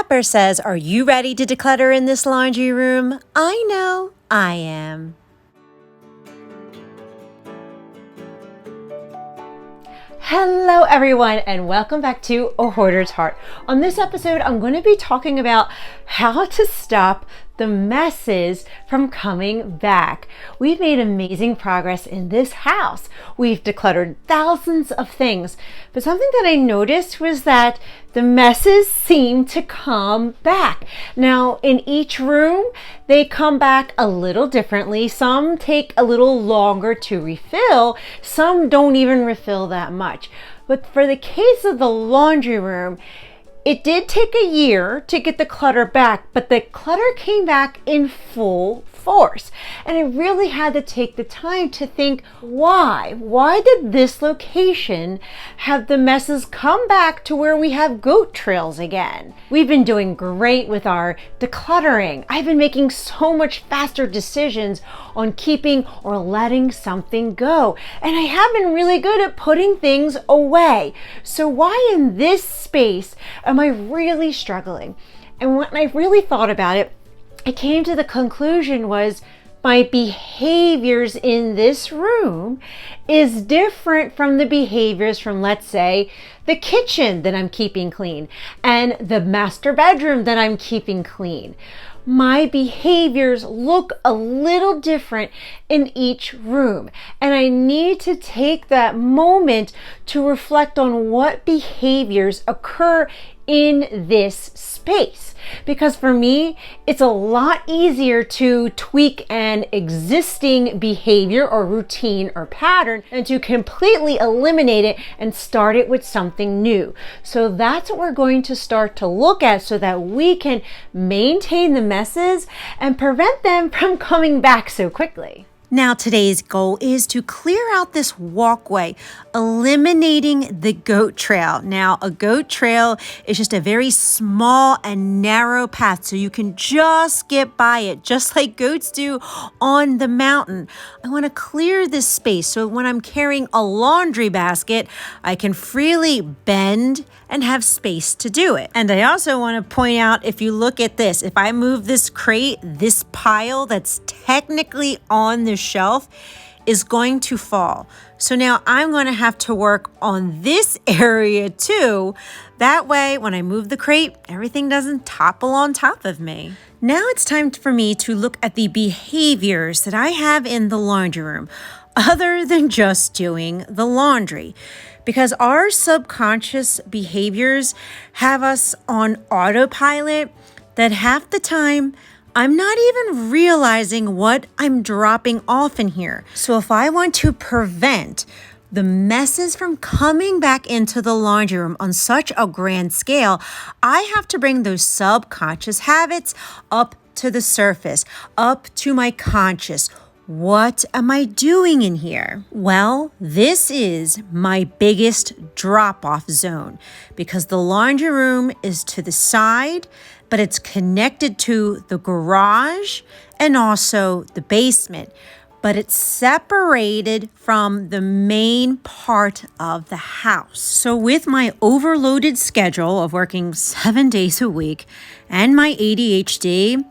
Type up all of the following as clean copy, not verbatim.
Pepper says, are you ready to declutter in this laundry room? I know I am. Hello everyone and welcome back to A Hoarder's Heart. On this episode, I'm going to be talking about how to stop the messes from coming back. We've made amazing progress in this house. We've decluttered thousands of things, but something that I noticed was that the messes seem to come back. Now, in each room, they come back a little differently. Some take a little longer to refill. Some don't even refill that much. But for the case of the laundry room, it did take a year to get the clutter back, but the clutter came back in full force. And I really had to take the time to think, why? Why did this location have the messes come back to where we have goat trails again? We've been doing great with our decluttering. I've been making so much faster decisions on keeping or letting something go. And I have been really good at putting things away. So why in this space am I really struggling? And when I really thought about it, I came to the conclusion was my behaviors in this room is different from the behaviors from, let's say, the kitchen that I'm keeping clean and the master bedroom that I'm keeping clean. My behaviors look a little different in each room, and I need to take that moment to reflect on what behaviors occur in this space. Because for me, it's a lot easier to tweak an existing behavior or routine or pattern than to completely eliminate it and start it with something new. So that's what we're going to start to look at so that we can maintain the messes and prevent them from coming back so quickly. Now, today's goal is to clear out this walkway, eliminating the goat trail. Now, a goat trail is just a very small and narrow path, so you can just get by it, just like goats do on the mountain. I want to clear this space so when I'm carrying a laundry basket, I can freely bend and have space to do it. And I also want to point out, if you look at this, if I move this crate, this pile that's technically on the shelf is going to fall. So now I'm going to have to work on this area too. That way, when I move the crate, everything doesn't topple on top of me. Now it's time for me to look at the behaviors that I have in the laundry room, other than just doing the laundry. Because our subconscious behaviors have us on autopilot that half the time I'm not even realizing what I'm dropping off in here. So if I want to prevent the messes from coming back into the laundry room on such a grand scale, I have to bring those subconscious habits up to the surface, up to my conscious. What am I doing in here? Well, this is my biggest drop-off zone because the laundry room is to the side, but it's connected to the garage and also the basement, but it's separated from the main part of the house. So with my overloaded schedule of working 7 days a week and my ADHD,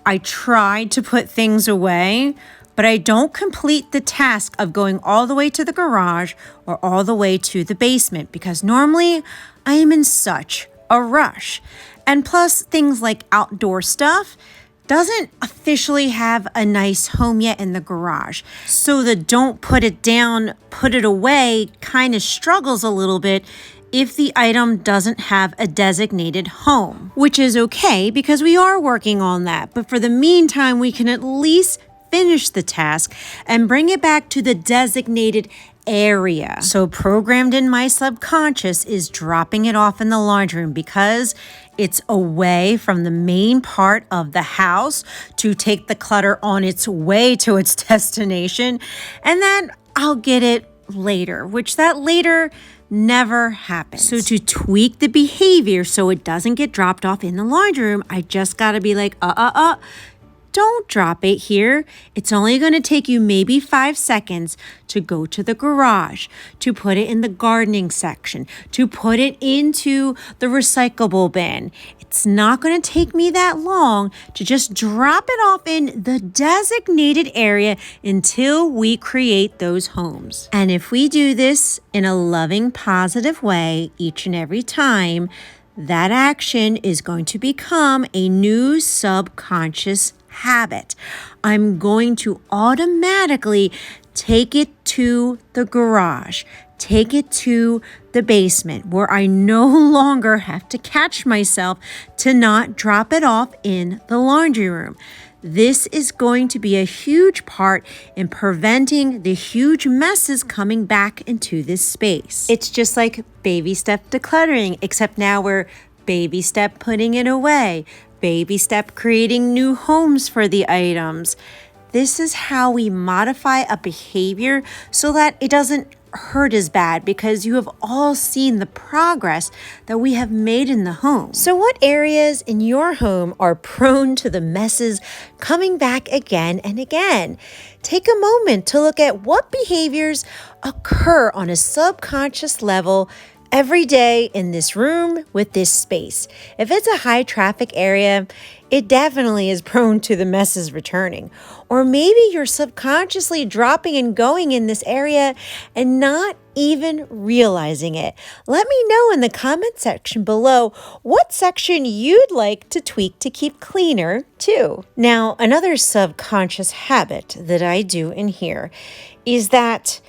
I tried to put things away, but I don't complete the task of going all the way to the garage or all the way to the basement because normally I am in such a rush. And plus, things like outdoor stuff doesn't officially have a nice home yet in the garage. So the don't put it down, put it away kind of struggles a little bit if the item doesn't have a designated home, which is okay because we are working on that. But for the meantime, we can at least finish the task and bring it back to the designated area. So programmed in my subconscious is dropping it off in the laundry room because it's away from the main part of the house to take the clutter on its way to its destination. And then I'll get it later, which that later never happens. So to tweak the behavior so it doesn't get dropped off in the laundry room, I just got to be like, don't drop it here. It's only going to take you maybe 5 seconds to go to the garage, to put it in the gardening section, to put it into the recyclable bin. It's not going to take me that long to just drop it off in the designated area until we create those homes. And if we do this in a loving, positive way each and every time, that action is going to become a new subconscious habit. I'm going to automatically take it to the garage, take it to the basement, where I no longer have to catch myself to not drop it off in the laundry room. This is going to be a huge part in preventing the huge messes coming back into this space. It's just like baby step decluttering, except now we're baby step putting it away, baby step creating new homes for the items. This is how we modify a behavior so that it doesn't hurt as bad, because you have all seen the progress that we have made in the home. So what areas in your home are prone to the messes coming back again and again? Take a moment to look at what behaviors occur on a subconscious level every day in this room with this space. If it's a high traffic area, it definitely is prone to the messes returning. Or maybe you're subconsciously dropping and going in this area and not even realizing it. Let me know in the comment section below what section you'd like to tweak to keep cleaner too. Now, another subconscious habit that I do in here is that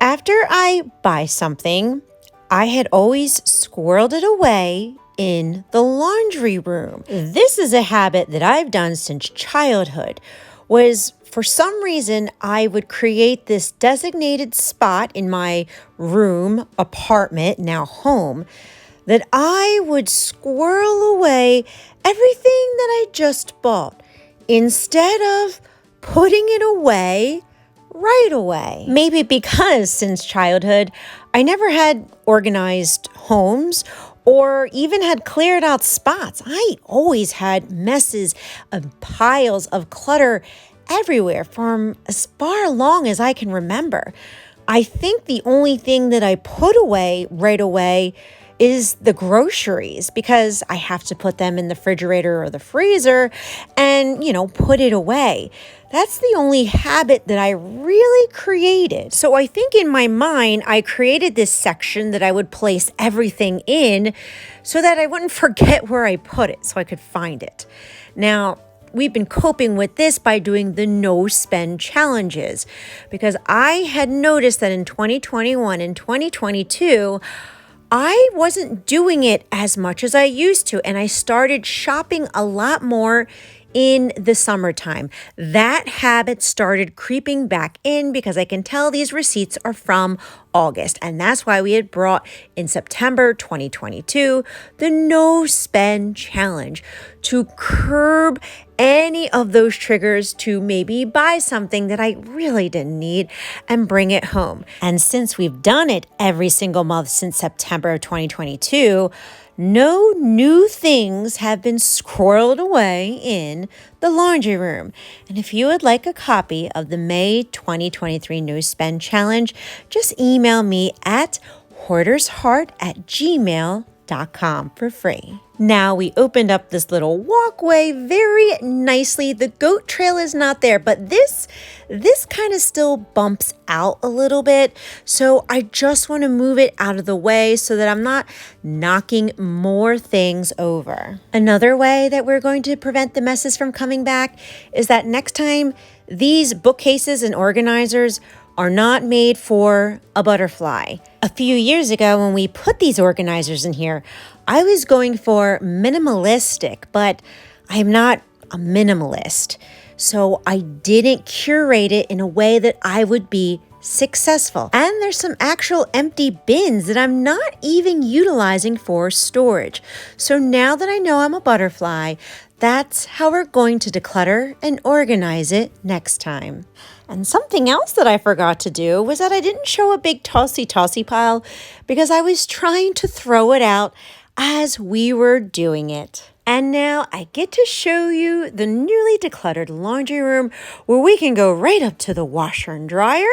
after I buy something, I had always squirreled it away in the laundry room. This is a habit that I've done since childhood. Was for some reason I would create this designated spot in my room, apartment, now home, that I would squirrel away everything that I just bought instead of putting it away right away. Maybe because since childhood, I never had organized homes or even had cleared out spots. I always had messes and piles of clutter everywhere from as far along as I can remember. I think the only thing that I put away right away is the groceries, because I have to put them in the refrigerator or the freezer and, put it away. That's the only habit that I really created. So I think in my mind, I created this section that I would place everything in so that I wouldn't forget where I put it, so I could find it. Now, we've been coping with this by doing the no spend challenges, because I had noticed that in 2021 and 2022, I wasn't doing it as much as I used to, and I started shopping a lot more in the summertime. That habit started creeping back in because I can tell these receipts are from August, and that's why we had brought in September 2022 the no spend challenge to curb any of those triggers to maybe buy something that I really didn't need and bring it home. And since we've done it every single month since September of 2022, no new things have been squirreled away in the laundry room. And if you would like a copy of the May 2023 No Spend Challenge, just email me at hoardersheart@gmail.com for free. Now we opened up this little walkway very nicely. The goat trail is not there, but this kind of still bumps out a little bit. So I just want to move it out of the way so that I'm not knocking more things over. Another way that we're going to prevent the messes from coming back is that next time these bookcases and organizers are not made for a butterfly. A few years ago when we put these organizers in here, I was going for minimalistic, but I'm not a minimalist. So I didn't curate it in a way that I would be successful. And there's some actual empty bins that I'm not even utilizing for storage. So now that I know I'm a butterfly, that's how we're going to declutter and organize it next time. And something else that I forgot to do was that I didn't show a big tossy pile because I was trying to throw it out as we were doing it. And now I get to show you the newly decluttered laundry room where we can go right up to the washer and dryer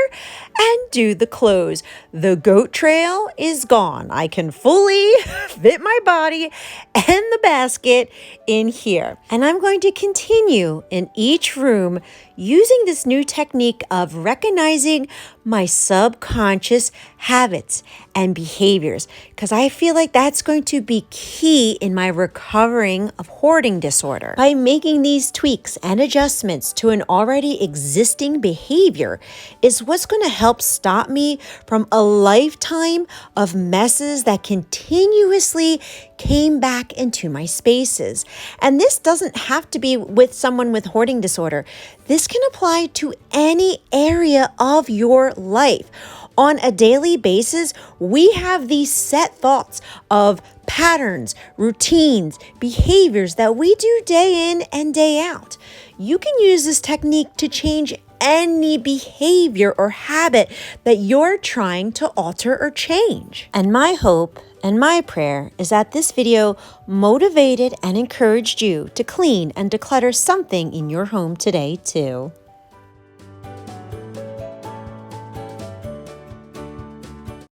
and do the clothes. The goat trail is gone. I can fully fit my body and the basket in here. And I'm going to continue in each room using this new technique of recognizing my subconscious habits and behaviors, because I feel like that's going to be key in my recovering of hoarding disorder. By making these tweaks and adjustments to an already existing behavior is what's going to help stop me from a lifetime of messes that continuously came back into my spaces. And this doesn't have to be with someone with hoarding disorder. This can apply to any area of your life. On a daily basis, we have these set thoughts of patterns, routines, behaviors that we do day in and day out. You can use this technique to change any behavior or habit that you're trying to alter or change. And my hope and my prayer is that this video motivated and encouraged you to clean and declutter something in your home today too.